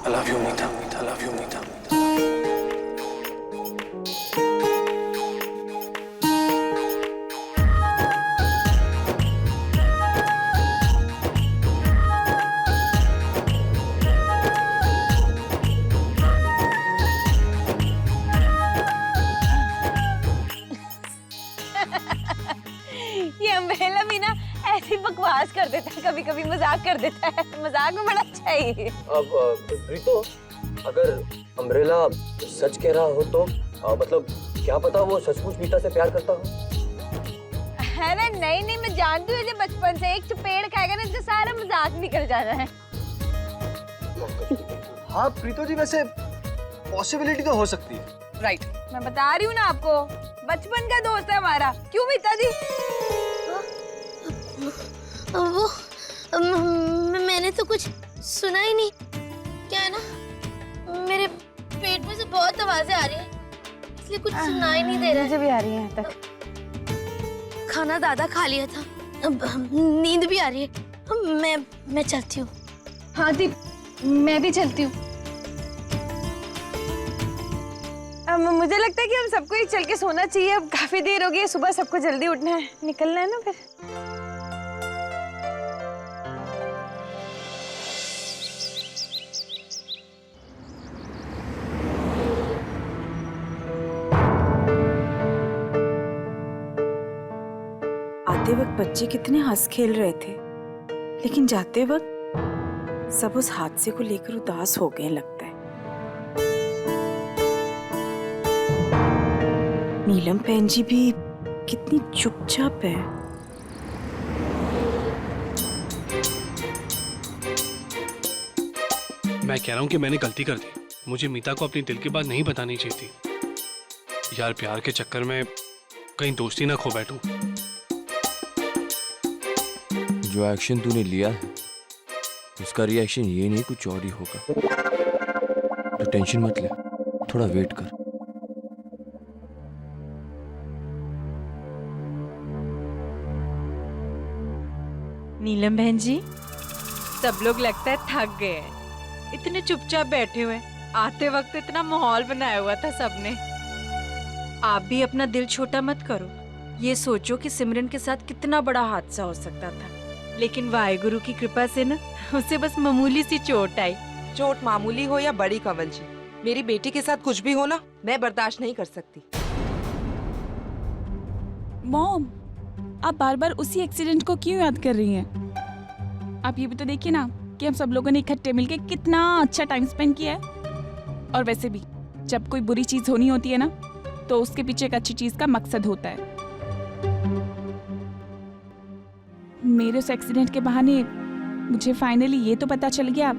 I love you, Meeta. I love you, Meeta. ये umbrella भी ना ऐसी बकवास कर देता है, कभी कभी मजाक कर देता है। मजाक में बड़ा अच्छा है ये। अब प्रीतो, अगर अम्ब्रेला सच कह रहा हो तो मतलब क्या पता वो सचमुच मीता से प्यार करता हो। अरे नहीं नहीं, मैं जानती हूँ बचपन से, एक चपेड़ खाएगा ना तो सारा मजाक निकल जाना है। हाँ प्रीतो जी, वैसे पॉसिबिलिटी तो हो सकती है। राइट, मैं बता रही हूँ ना आपको, बचपन का दोस्त है हमारा। क्यों मीता जी? वो मैंने तो कुछ सुना ही नहीं। क्या है ना, मेरे पेट में से बहुत आवाजें आ रही हैं, इसलिए कुछ सुना ही नहीं दे रहा है। मुझे भी आ रही है यहाँ तक। खाना ज्यादा खा लिया था, अब नींद भी आ रही है। मैं चलती हूँ। हाँ दीप, मैं भी चलती हूँ। अब मुझे लगता है कि हम सबको ही चल के सोना चाहिए। अब काफी देर हो गई है, सुबह सबको जल्दी उठना है, निकलना है ना फिर। आते वक्त बच्चे कितने हंस खेल रहे थे, लेकिन जाते वक्त सब उस हादसे को लेकर उदास हो गए लगता है। नीलम बहन जी भी कितनी चुपचाप है। मैं कह रहा हूँ कि मैंने गलती कर दी। मुझे मीता को अपनी दिल की बात नहीं बतानी चाहिए थी। यार, प्यार के चक्कर में कहीं दोस्ती ना खो बैठूं। जो एक्शन तूने लिया है उसका रिएक्शन ये नहीं, कुछ और ही होगा। तो टेंशन मत ले, थोड़ा वेट कर। नीलम बहन जी, सब लोग लगता है थक गए हैं, इतने चुपचाप बैठे हुए। आते वक्त इतना माहौल बनाया हुआ था सबने। आप भी अपना दिल छोटा मत करो। ये सोचो कि सिमरन के साथ कितना बड़ा हादसा हो सकता था, लेकिन वाहेगुरु की कृपा से ना उसे बस मामूली सी चोट आई। चोट मामूली हो या बड़ी, कंवल जी, मेरी बेटी के साथ कुछ भी हो ना, मैं बर्दाश्त नहीं कर सकती। मॉम, आप बार बार उसी एक्सीडेंट को क्यों याद कर रही हैं? आप ये भी तो देखिए ना कि हम सब लोगों ने इकट्ठे मिलके कितना अच्छा टाइम स्पेंड किया है। और वैसे भी जब कोई बुरी चीज होनी होती है ना, तो उसके पीछे एक अच्छी चीज का मकसद होता है। मेरे उस एक्सीडेंट के बहाने मुझे फाइनली ये तो पता चल गया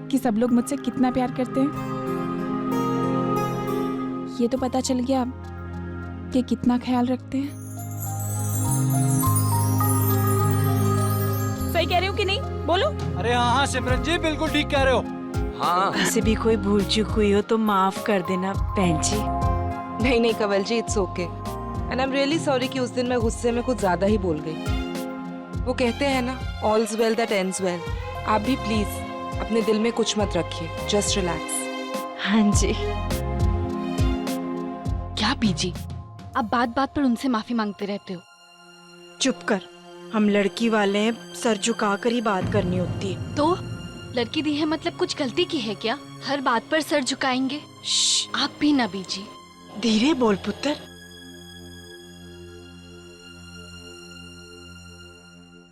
कि सब लोग मुझसे कितना प्यार करते हैं। ये तो पता चल गया कि कितना ख्याल रखते हैं। सही कह रही हूँ कि नहीं, बोलो। अरे हाँ सिमरन जी, बिल्कुल ठीक कह रहे हो। हाँ, ऐसे भी कोई भूल चूक हुई हो तो माफ कर देना बहन जी। नहीं नहीं Kanwal ji, it's okay and I am really sorry कि उस दिन मैं गुस्से में कुछ ज्यादा ही बोल गई। वो कहते हैं ना, ऑल्स वेल दैट एंड्स वेल। आप भी प्लीज अपने दिल में कुछ मत रखिए, जस्ट रिलैक्स। हाँ जी। क्या बीजी, आप बात बात पर उनसे माफी मांगते रहते हो। चुप कर, हम लड़की वाले हैं, सर झुका कर ही बात करनी होती है। तो लड़की दी है मतलब कुछ गलती की है क्या? हर बात पर सर झुकाएंगे? आप भी ना बीजी। धीरे बोल पुत्र।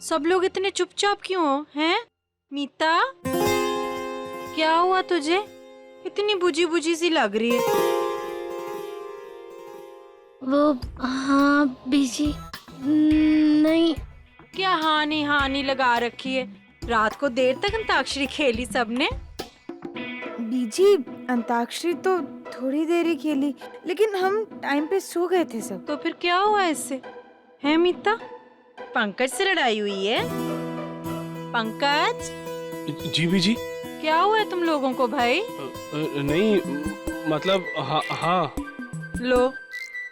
सब लोग इतने चुपचाप क्यों हो हैं? मीता, क्या हुआ तुझे? इतनी बुझी बुझी सी लग रही है। वो हाँ बीजी, नहीं। क्या हानि हानि लगा रखी है? रात को देर तक अंताक्षरी खेली सबने। बीजी, अंताक्षरी तो थोड़ी देर ही खेली, लेकिन हम टाइम पे सो गए थे सब। तो फिर क्या हुआ इससे? है मीता, पंकज से लड़ाई हुई है? पंकज, जी बीजी। क्या हुआ है तुम लोगों को भाई? नहीं, मतलब हाँ। लो,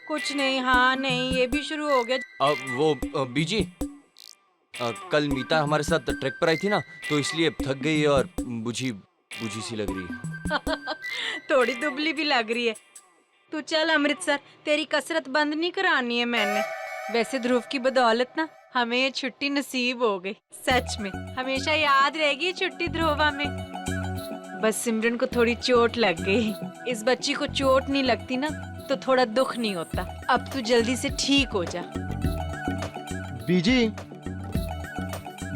कुछ नहीं, हाँ नहीं, ये भी शुरू हो गया। वो बीजी, कल मीता हमारे साथ ट्रैक पर आई थी ना, तो इसलिए थक गई और बुझी बूझी सी लग रही है। थोड़ी दुबली भी लग रही है। तू चल अमृतसर, तेरी कसरत बंद नहीं करानी है मैंने। वैसे ध्रुव की बदौलत ना हमें ये छुट्टी नसीब हो गई। सच में हमेशा याद रहेगी ये छुट्टी ध्रुवा में। बस सिमरन को थोड़ी चोट लग गई। इस बच्ची को चोट नहीं लगती ना तो थोड़ा दुख नहीं होता। अब तू जल्दी से ठीक हो जा। बीजी,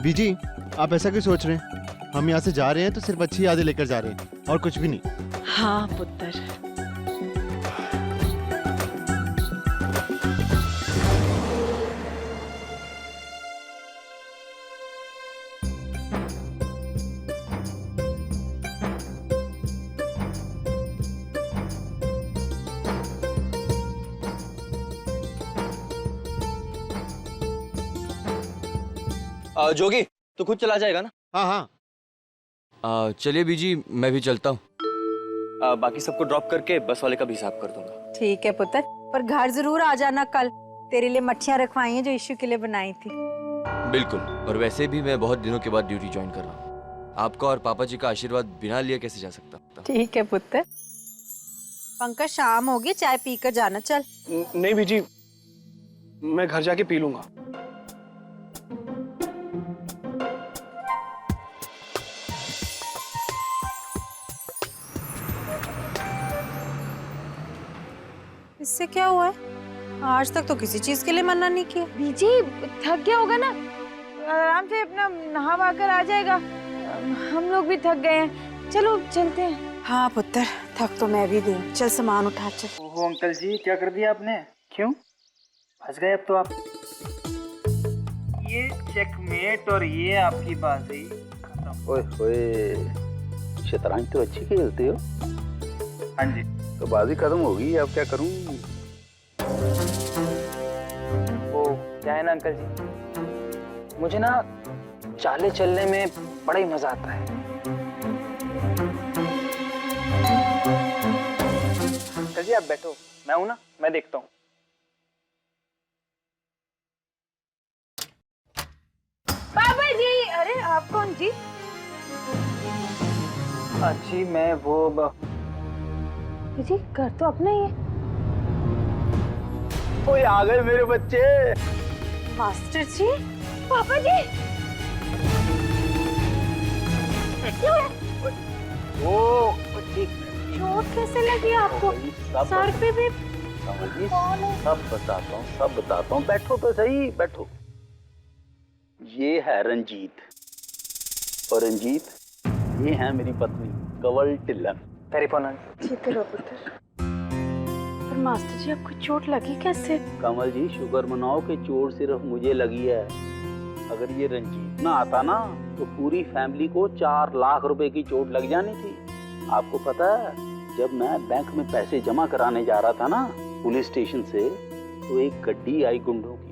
बीजी, आप ऐसा क्यों सोच रहे हैं? हम यहाँ से जा रहे हैं तो सिर्फ अच्छी यादें लेकर जा रहे हैं और कुछ भी नहीं। हाँ पुत्र। जोगी तो खुद चला जाएगा ना? हाँ हाँ। चलिए बीजी, मैं भी चलता हूँ। बाकी सबको ड्रॉप करके बस वाले का भी हिसाब कर दूंगा। ठीक है पुत्र, पर घर जरूर आ जाना कल। तेरे लिए मच्छियाँ रखवाई हैं जो इशू के लिए बनाई थी। बिल्कुल। और वैसे भी मैं बहुत दिनों के बाद ड्यूटी ज्वाइन कर रहा हूँ। आपका और पापा जी का आशीर्वाद बिना लिए कैसे जा सकता? ठीक है पुत्र। पंकज शाम होगी, चाय पीकर जाना। चल। नहीं बीजी, मैं घर जाके पी लूंगा। इससे क्या हुआ है? आज तक तो किसी चीज के लिए मना नहीं किया। बीजी थक गया होगा ना, आराम से अपना नहा कर आ जाएगा। हम लोग भी थक गए हैं, चलो चलते हैं। हाँ पुत्र, थक तो मैं भी गई हूँ। चल सामान उठा चल। ओहो अंकल जी, क्या कर दिया आपने? क्यों फंस गए अब तो आप? ये चेकमेट और ये आपकी बाजी खत्म। ओए होए, शतरंज तो अच्छी खेलते हो। हाँ जी। तो बाजी खत्म होगी, अब क्या करूं? वो क्या है ना अंकल जी, मुझे ना चाले चलने में बड़ा ही मजा आता है। अंकल जी आप बैठो, मैं हूं ना, मैं देखता हूँ। पापा जी, अरे आप कौन जी? जी मैं वो जी घर तो अपना ही है। ओए आ गए मेरे बच्चे। मास्टर जी, पापा जी। ओ ठीक। चोट कैसे लगी आपको? सर पे भी? सब बताता हूँ। बैठो तो सही, बैठो। ये है रंजीत, और रंजीत ये है मेरी पत्नी कंवल टिल्लन। ठीक है पुत्र। पर मास्टर जी आपको चोट लगी कैसे? कमल जी शुक्र मनाओ कि चोट सिर्फ मुझे लगी है। अगर ये रंजीत ना आता ना तो पूरी फैमिली को 4 लाख रुपए की चोट लग जानी थी। आपको पता है, जब मैं बैंक में पैसे जमा कराने जा रहा था ना पुलिस स्टेशन से, तो एक गड्डी आई गुंडों की।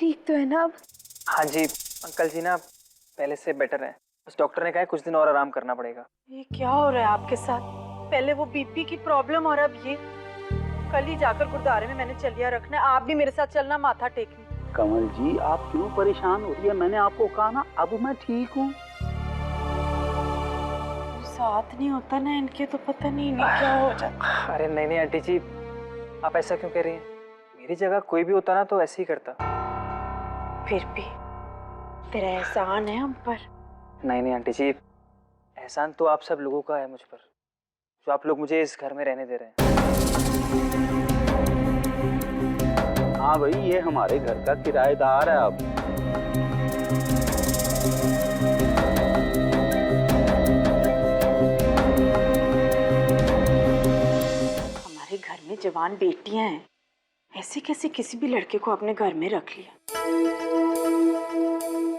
ठीक तो है ना अब? हाँ जी अंकल जी ना पहले से बेटर है, बस डॉक्टर ने कहा है कुछ दिन और आराम करना पड़ेगा। ये क्या हो रहा है आपके साथ? पहले वो बीपी की प्रॉब्लम और अब ये। कल ही जाकर गुरुद्वारे में मैंने चलिया रखना है, आप भी मेरे साथ चलना माथा टेकने। कमल जी आप क्यों परेशान हो रही है? मैंने आपको कहा ना अब मैं ठीक हूँ। साथ नहीं होता ना इनके तो पता नहीं क्या हो जाता। अरे नहीं आंटी जी, आप ऐसा क्यों कह रही हैं? मेरी जगह कोई भी होता ना तो ऐसे ही करता। फिर भी तेरा एहसान है हम पर। नहीं आंटी जी, एहसान तो आप सब लोगों का है मुझ पर, जो आप लोग मुझे इस घर में रहने दे रहे हैं। हाँ भाई, ये हमारे घर का किराएदार है। अब हमारे घर में जवान बेटियां हैं, ऐसे कैसे किसी भी लड़के को अपने घर में रख लिया?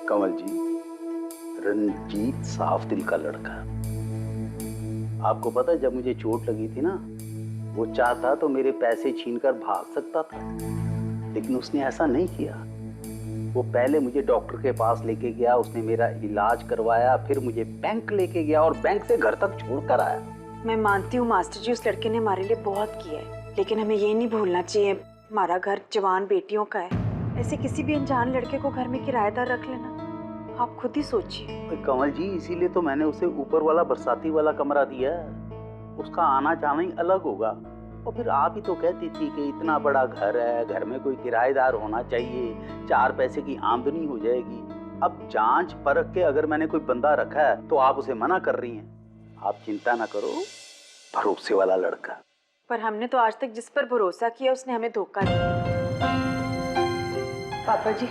कमल जी, रंजीत साफ दिल का लड़का है। आपको पता है, जब मुझे चोट लगी थी ना, वो चाहता तो मेरे पैसे छीनकर भाग सकता था, लेकिन उसने ऐसा नहीं किया। वो पहले मुझे डॉक्टर के पास लेके गया, उसने मेरा इलाज करवाया, फिर मुझे बैंक लेके गया और बैंक से घर तक छोड़ कर आया। मैं मानती हूँ मास्टर जी, उस लड़के ने हमारे लिए बहुत किया है, लेकिन हमें ये नहीं भूलना चाहिए हमारा घर जवान बेटियों का है। ऐसे किसी भी अनजान लड़के को घर में किराएदार रख लेना, आप खुद ही सोचिए। कमल जी, इसीलिए तो मैंने उसे ऊपर वाला बरसाती वाला कमरा दिया है, उसका आना जाना ही अलग होगा। और फिर आप ही तो कहती थी कि इतना बड़ा घर है, घर में कोई किराएदार होना चाहिए, 4 पैसे की आमदनी हो जाएगी। अब जांच परख के अगर मैंने कोई बंदा रखा है तो आप उसे मना कर रही हैं। आप चिंता ना करो, भरोसे वाला लड़का। पर हमने तो आज तक जिस पर भरोसा किया उसने हमें धोखा दिया। पापा जी,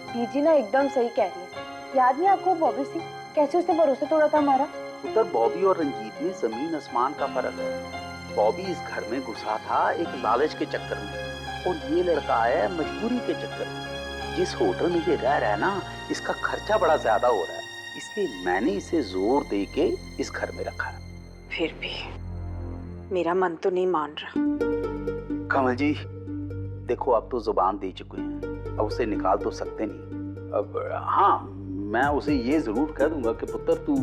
बीजी ना एकदम सही कह रही है। याद नहीं आपको बॉबी सिंह, कैसे उसने भरोसा तोड़ा था हमारा? उधर बॉबी और रंजीत में जमीन आसमान का फर्क है। बॉबी इस घर में घुसा था एक लालच के चक्कर में, और ये लड़का आया है मजबूरी के चक्कर में। जिस होटल में ये रह रहा है ना, इसका खर्चा बड़ा ज्यादा हो रहा है, इसलिए मैंने इसे जोर दे के इस घर में रखा है। फिर भी मेरा मन तो नहीं मान रहा। कमल जी देखो, अब तो जुबान दे चुके हैं, अब उसे निकाल तो सकते नहीं। अब हाँ, मैं उसे ये जरूर कह दूंगा कि पुत्र तू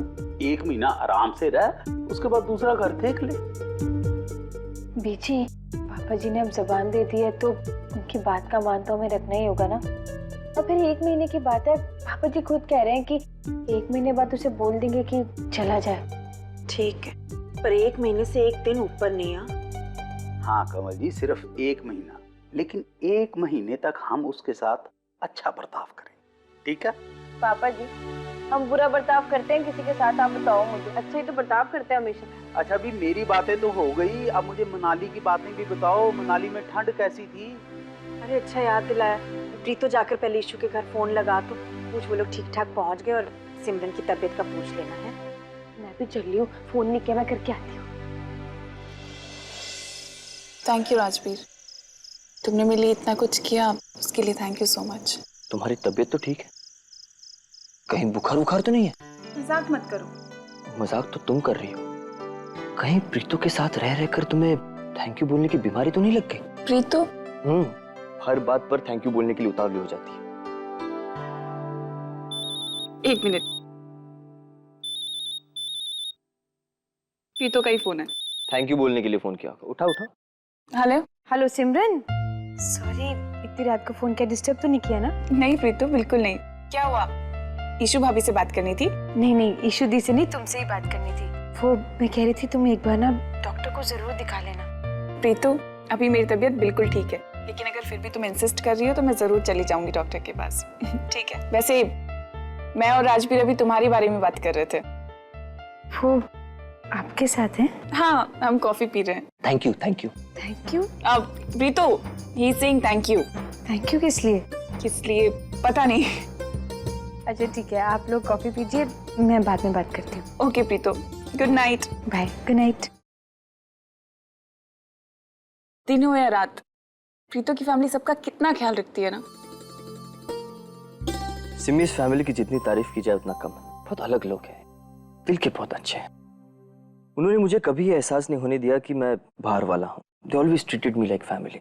1 महीना आराम से रह, उसके बाद दूसरा घर देख ले। बीजी, पापा जी ने अब जबान दे दी है तो उनकी बात का मान तो हमें रखना ही होगा ना। और फिर 1 महीने की बात है, पापा जी खुद कह रहे हैं कि 1 महीने बाद उसे बोल देंगे कि चला जाए। ठीक है, पर 1 महीने से 1 दिन ऊपर नहीं। हाँ कमल जी, सिर्फ 1 महीना, लेकिन 1 महीने तक हम उसके साथ अच्छा बर्ताव करें, ठीक है? पापा जी, हम बुरा बर्ताव करते हैं किसी के साथ? आप बताओ मुझे। अच्छा ही तो बर्ताव करते हैं हमेशा। अच्छा, अभी मेरी बातें तो हो गई, अब मुझे मनाली की बातें भी बताओ। मनाली में ठंड कैसी थी? अरे अच्छा याद दिलाया। प्रीतो जाकर पहले ईशु के घर फोन लगा तो पूछ वो लोग ठीक ठाक पहुंच गए, और सिमरन की तबीयत का पूछ लेना है। मैं भी चल रही हूँ, फोन नहीं किया, मैं करके आती हूँ। थैंक यू राजवीर, तुमने मेरे लिए इतना कुछ किया, उसके लिए थैंक यू सो मच। तुम्हारी तबीयत तो ठीक है? कहीं बुखार उखार तो नहीं है? मजाक मत करो। मजाक तो तुम कर रही हो। कहीं प्रीतो के साथ रह रहकर तुम्हें थैंक यू बोलने की बीमारी तो नहीं लग गई? प्रीतो? हर बात पर थैंक यू बोलने के लिए उतावली हो जाती है। 1 मिनट, प्रीतो का ही फोन है। थैंक यू बोलने के लिए फोन किया, उठा उठा। हेलो हेलो सिमरन, सॉरी इतनी रात को फोन किया, डिस्टर्ब तो नहीं किया ना? नहीं प्रीतो, बिल्कुल नहीं। क्या हुआ? ईशु भाभी से बात करनी थी? नहीं, ईशु दी से नहीं, तुमसे ही बात करनी थी। वो मैं कह रही थी तुम एक बार ना डॉक्टर को जरूर दिखा लेना। प्रीतो, अभी मेरी तबीयत बिल्कुल ठीक है, लेकिन अगर फिर भी तुम इंसिस्ट कर रही हो तो मैं जरूर चली जाऊंगी डॉक्टर के पास। ठीक है? वैसे मैं और राजवीर अभी तुम्हारे बारे में बात कर रहे थे। वो आपके साथ हैं? हाँ, हम कॉफी पी रहे हैं। Thank you thank you thank you. अब Preeto, he is saying thank you. Thank you किस लिए? किस लिए पता नहीं। अच्छा ठीक है, आप लोग कॉफी पीजिए, मैं बाद में बात करती हूँ। Okay Preeto, good night. Bye. Good night. दिन हो या रात, प्रीतो की फैमिली सबका कितना ख्याल रखती है ना। सिमी इस फैमिली की जितनी तारीफ की जाए उतना कम है। बहुत अलग लोग हैं, दिल के बहुत अच्छे हैं। उन्होंने मुझे कभी ये एहसास नहीं होने दिया कि मैं बाहर वाला हूँ। They always treated me like family.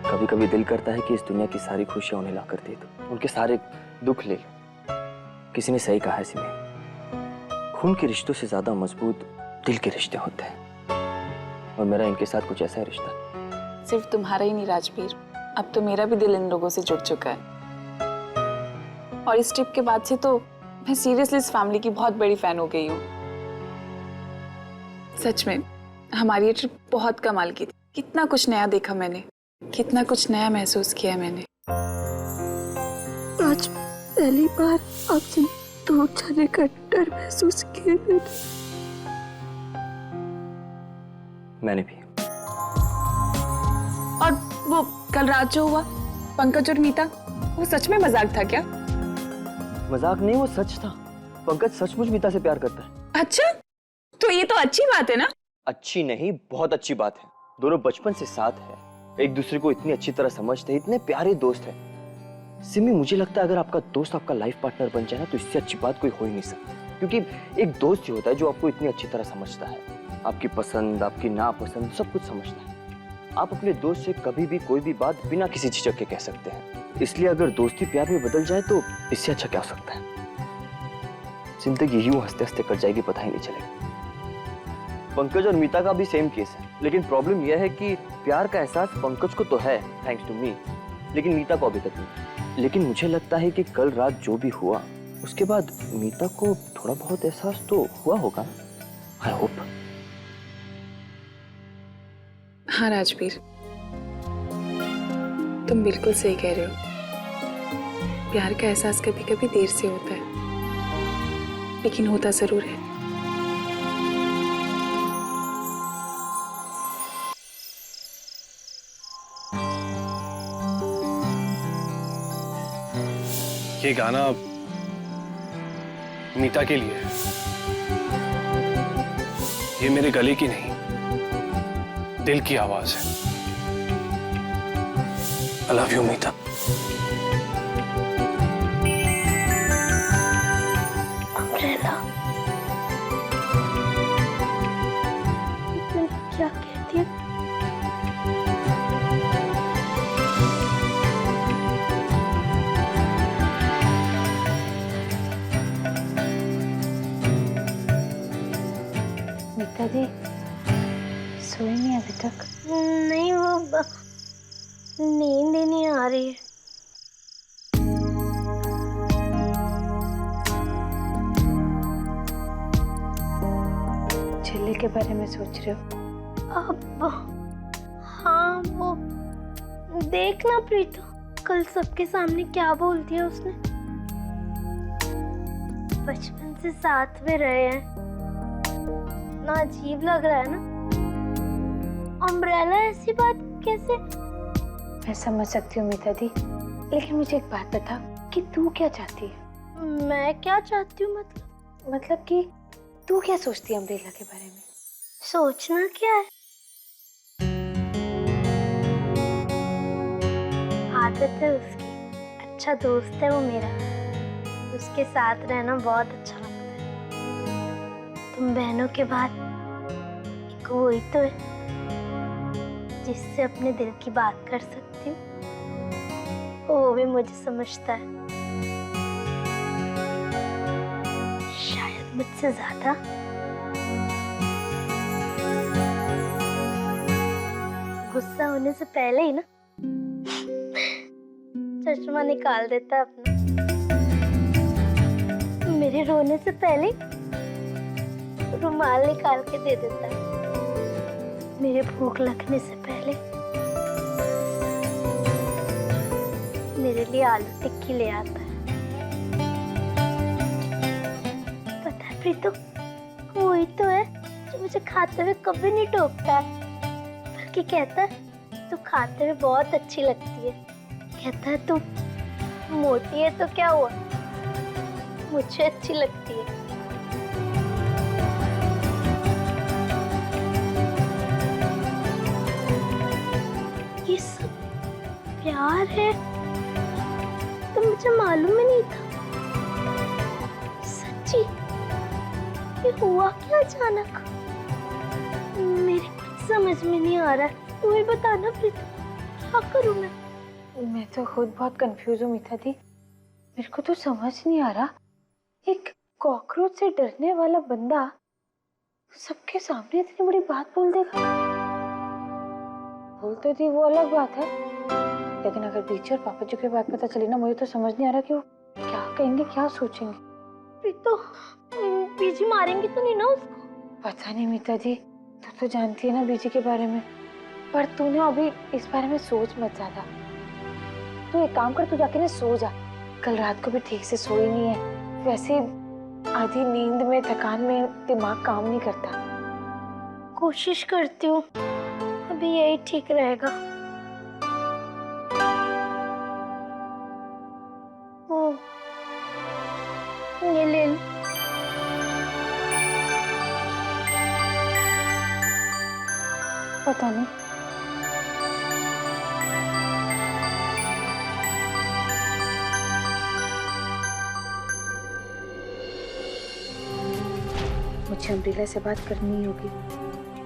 कभी कभी दिल करता है कि इस दुनिया की सारी खुशियां उन्हें ला कर दे दो, उनके सारे दुख ले लो। किसी ने सही कहा है सिमी, खून के रिश्तों से ज्यादा मजबूत दिल के रिश्ते होते हैं, और मेरा इनके साथ कुछ ऐसा है रिश्ता। सिर्फ तुम्हारा ही नहीं राजवीर, अब तो मेरा भी दिल इन लोगों से जुड़ चुका है। और इस ट्रिप के बाद से तो मैं सीरियसली इस फैमिली की बहुत बड़ी फैन हो गई हूँ। सच में हमारी ये ट्रिप बहुत कमाल की थी। कितना कुछ नया देखा मैंने, कितना कुछ नया महसूस किया मैंने। आज पहली बार आपसे दूर जाने का डर महसूस किया मैंने भी। और वो कल रात जो हुआ, पंकज और मीता, वो सच में मजाक था क्या? मजाक नहीं, वो सच था। पंकज सचमुच मीता से प्यार करता है। अच्छा, तो ये तो अच्छी बात है ना? अच्छी नहीं, बहुत अच्छी बात है। दोनों बचपन से साथ है, एक दूसरे को इतनी अच्छी तरह समझते हैं, इतने प्यारे दोस्त हैं। सिमी, मुझे लगता है अगर आपका दोस्त आपका लाइफ पार्टनर बन जाए ना, तो इससे अच्छी बात कोई हो ही नहीं सकती। क्योंकि एक दोस्त ही होता है जो आपको इतनी अच्छी तरह समझता है, आपकी पसंद, आपकी नापसंद सब कुछ समझता है। आप अपने दोस्त से कभी भी कोई भी बात बिना किसी झिझक के कह सकते हैं। इसलिए अगर दोस्ती प्यार में बदल जाए तो इससे अच्छा क्या हो सकता है। जिंदगी यूं हंसते हंसते कट जाएगी, पता ही नहीं चलेगा। पंकज और मीता का भी सेम केस है, लेकिन प्रॉब्लम यह है कि प्यार का एहसास पंकज को तो है थैंक्स टू मी, लेकिन मीता को अभी तक नहीं। लेकिन मुझे लगता है कि कल रात जो भी हुआ उसके बाद मीता को थोड़ा बहुत एहसास तो हुआ होगा। I hope. हाँ राजवीर, तुम बिल्कुल सही कह रहे हो। प्यार का एहसास कभी कभी देर से होता है, लेकिन होता जरूर है। ये गाना मीता के लिए है। ये मेरे गले की नहीं, दिल की आवाज है। I love you, Meeta. Umbrella, क्या कहती है? मीता जी सोई नहीं अभी तक? नहीं, वो नींद ही नहीं आ रही है। झिल्ली के बारे में सोच रहे हो? अब हाँ, वो देखना प्रीतो, कल सबके सामने क्या बोल दिया उसने। बचपन से साथ में रहे हैं, ना अजीब लग रहा है ना। अम्ब्रेला ऐसी बात कैसे? मैं समझ सकती हूँ मीता दी, लेकिन मुझे एक बात बता कि तू क्या चाहती है? मैं क्या चाहती हूँ मतलब कि तू क्या सोचती है अम्ब्रेला के बारे में? सोचना क्या है? आदत है उसकी, अच्छा दोस्त है वो मेरा, उसके साथ रहना बहुत अच्छा लगता है। तुम बहनों के बाद एक वही तो है जिससे अपने दिल की बात कर सकती हूँ। वो भी मुझे समझता है, शायद मुझसे ज्यादा। गुस्सा होने से पहले ही ना चश्मा निकाल देता अपना, मेरे रोने से पहले रुमाल निकाल के दे देता है, मेरे भूख लगने से पहले मेरे लिए आलू टिक्की ले आता है। पता है प्रीतो, वही तो है जो मुझे खाते हुए कभी नहीं टोकता, बल्कि कहता है तू खाते हुए बहुत अच्छी लगती है। कहता है तू मोटी है तो क्या हुआ, मुझे अच्छी लगती है। ये सब प्यार है तो मुझे मालूम ही नहीं था। सच्ची ये हुआ क्या अचानक, मेरे कुछ समझ में नहीं आ रहा है। तू ही बताना प्रीता, क्या करूं मैं? मैं तो खुद बहुत कंफ्यूज हूँ मीता दी, मेरे को तो समझ नहीं आ रहा, एक कॉकरोच से डरने वाला बंदा सबके सामने इतनी बड़ी बात बोल देगा। बोल तो दी वो अलग बात है, लेकिन अगर बीची और पापा जी की बात पता चली ना, मुझे तो समझ नहीं आ रहा कि वो क्या कहेंगे, क्या सोचेंगे। प्रीतो, बीजी मारेंगे तो नहीं ना उसको? पता नहीं मीता दी, तू तो जानती है ना बीजी के बारे में, पर तू ना अभी इस बारे में सोच मत ज्यादा। तू एक काम कर, तू जाके ना सो जा, कल रात को भी ठीक से सोई नहीं है, वैसे आधी नींद में थकान में दिमाग काम नहीं करता। कोशिश करती हूँ, अभी यही ठीक रहेगा। ओ, ये ले लो। पता नहीं, मुझे अम्ब्रेला से बात करनी ही होगी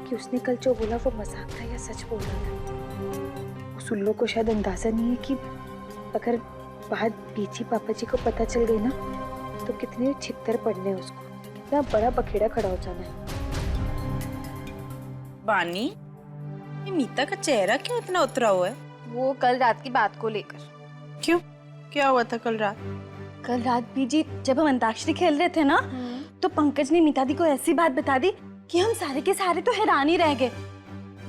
कि उसने कल जो बोला वो मजाक था या सच बोल रहा था। उस उल्लू को शायद अंदाजा नहीं है कि अगर बात बीची पापा जी को पता चल गई ना तो कितने छितर पड़ने उसको, कितना बड़ा बखेड़ा खड़ा हो जाना है। बानी, ये मीता का चेहरा क्यों इतना उतरा हुआ है? वो कल रात की बात को लेकर। क्यों? क्या हुआ था कल रात? कल रात बीजी जब हम अंताक्षरी खेल रहे थे ना, तो पंकज ने मीता दी को ऐसी बात बता दी कि हम सारे के सारे तो हैरान ही रह गए।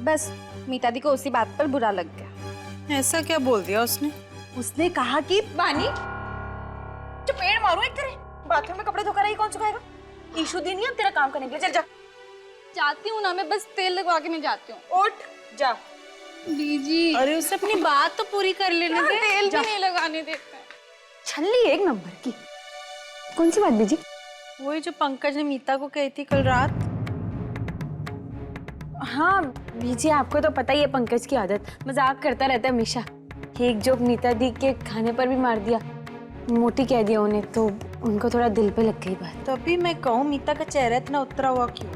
बस मीता दी को उसी बात पर बुरा लग गया। ऐसा क्या बोल दिया उसने? उसने कहा कि बानी, चपेड़ मारूं एक तेरे। बाथरूम में कपड़े धोकर आई, कौन सुखाएगा? ईशु दी नहीं है तेरा काम करने के लिए। चल जा। जाती हूँ ना मैं, बस तेल लगवा के मैं जाती हूँ। उठ जा। बीजी अरे उसे अपनी बात तो पूरी कर लेने दे। तेल भी नहीं लगाने देते। छल्ली एक नंबर की। कौन सी बात बीजी? वही जो पंकज ने मीता को कही थी कल रात। हाँ बीजी, आपको तो पता ही है पंकज की आदत, मजाक करता रहता है हमेशा। एक जोक नीता दी के खाने पर भी मार दिया, मोटी कह दिया उन्हें, तो उनको थोड़ा दिल पे लग गई बात। तभी मैं कहूँ मीता का चेहरा इतना उतरा हुआ क्यों?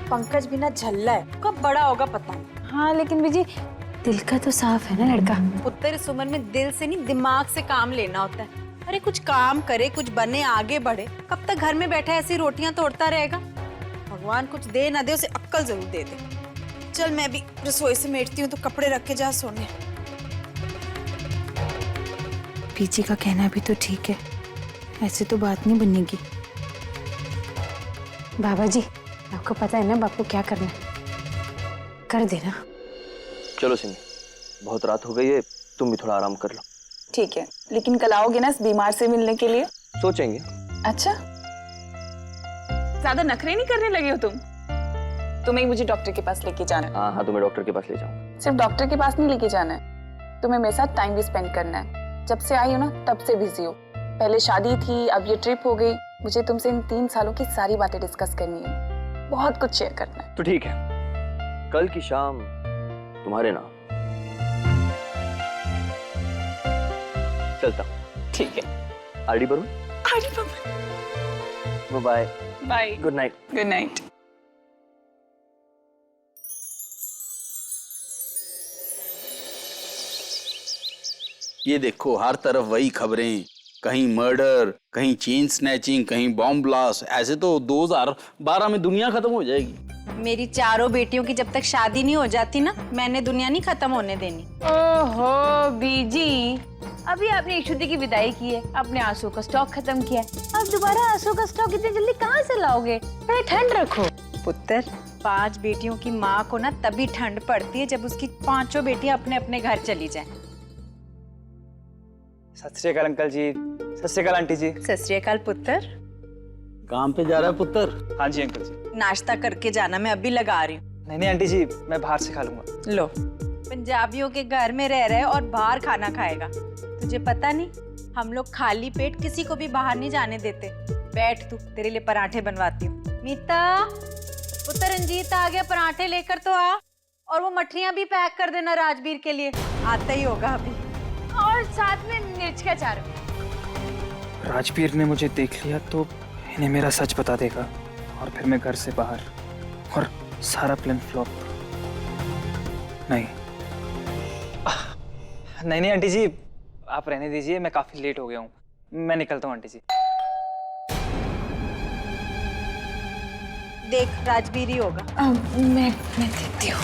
पंकज भी ना झल्ला है, कब बड़ा होगा पता नहीं। हाँ लेकिन बीजी दिल का तो साफ है ना लड़का। उत्तर इस उम्र में दिल से नहीं दिमाग से काम लेना होता है। अरे कुछ काम करे, कुछ बने, आगे बढ़े। कब तक घर में बैठा ऐसी रोटियां तोड़ता रहेगा? भगवान कुछ दे ना दे, उसे अक्ल जरूर दे दे। चल मैं भी रसोई से मेटती हूँ, तो कपड़े रख के जा सोने। बीजी का कहना भी तो ठीक है, ऐसे तो बात नहीं बनेगी। बाबा जी आपको पता है ना बापू क्या करना है, कर देना। चलो सिमी, बहुत रात हो गई है, तुम भी थोड़ा आराम कर लो। ठीक है, लेकिन कल आओगे ना इस बीमार से मिलने के लिए? सोचेंगे। अच्छा, ज्यादा नखरे नहीं करने लगे हो तुम? तुम्हें मुझे डॉक्टर के पास लेके जाना है। हाँ हाँ, तुम्हें डॉक्टर के पास ले जाऊँ। सिर्फ डॉक्टर के पास नहीं लेके जाना है, तुम्हें मेरे साथ टाइम भी स्पेंड करना है। जब से आई हो ना तब से बिजी हो। पहले शादी थी, अब ये ट्रिप हो गई। मुझे तुमसे इन 3 सालों की सारी बातें डिस्कस करनी है, बहुत कुछ शेयर करना है। तो ठीक है, कल की शाम तुम्हारे नाम। चलता हूँ। ठीक है। आरडी बरूं? आरडी बरूं। Bye bye. Good night. Good night. ये देखो हर तरफ वही खबरें, कहीं मर्डर, कहीं चेन स्नैचिंग, कहीं बॉम्ब ब्लास्ट। ऐसे तो 2012 में दुनिया खत्म हो जाएगी। मेरी चारों बेटियों की जब तक शादी नहीं हो जाती ना, मैंने दुनिया नहीं खत्म होने देनी। ओहो बीजी, अभी आपने ईशु दी की विदाई की है, अपने आंसू का स्टॉक खत्म किया है, अब दोबारा आंसू का स्टॉक इतनी जल्दी कहाँ से लाओगे? पहले ठंड रखो। पुत्र, 5 बेटियों की माँ को ना तभी ठंड पड़ती है जब उसकी 5 बेटियां अपने अपने घर चली जाएं। सत श्री अकाल अंकल जी। सत श्री अकाल आंटी जी। सत श्री अकाल पुत्र। काम पे जा रहा है पुत्र? हाँ जी अंकल जी। नाश्ता करके जाना, मैं अभी लगा रही हूँ। नहीं नहीं आंटी जी, मैं बाहर से खा लूंगा। लो, पंजाबियों के घर में रह रहे और बाहर खाना खाएगा। तुझे पता नहीं, हम लोग खाली पेट किसी को भी बाहर नहीं जाने देते। बैठ तू, तेरे लिए पराठे बनवाती हूँ। मीता, पुत्र रंजीत आ गया, पराठे लेकर तो आ, और वो मठरियाँ भी पैक कर देना राजवीर के लिए, आता ही होगा अभी। और साथ में मिर्च का अचार। राजवीर ने मुझे देख लिया तो इन्हें मेरा सच बता देगा, और फिर मैं घर से बाहर, और सारा प्लान फ्लॉप। नहीं नहीं आंटी जी, आप रहने दीजिए, मैं काफी लेट हो गया हूँ, मैं निकलता हूँ आंटी जी। देख राजवीर ही होगा। मैं देती हूँ।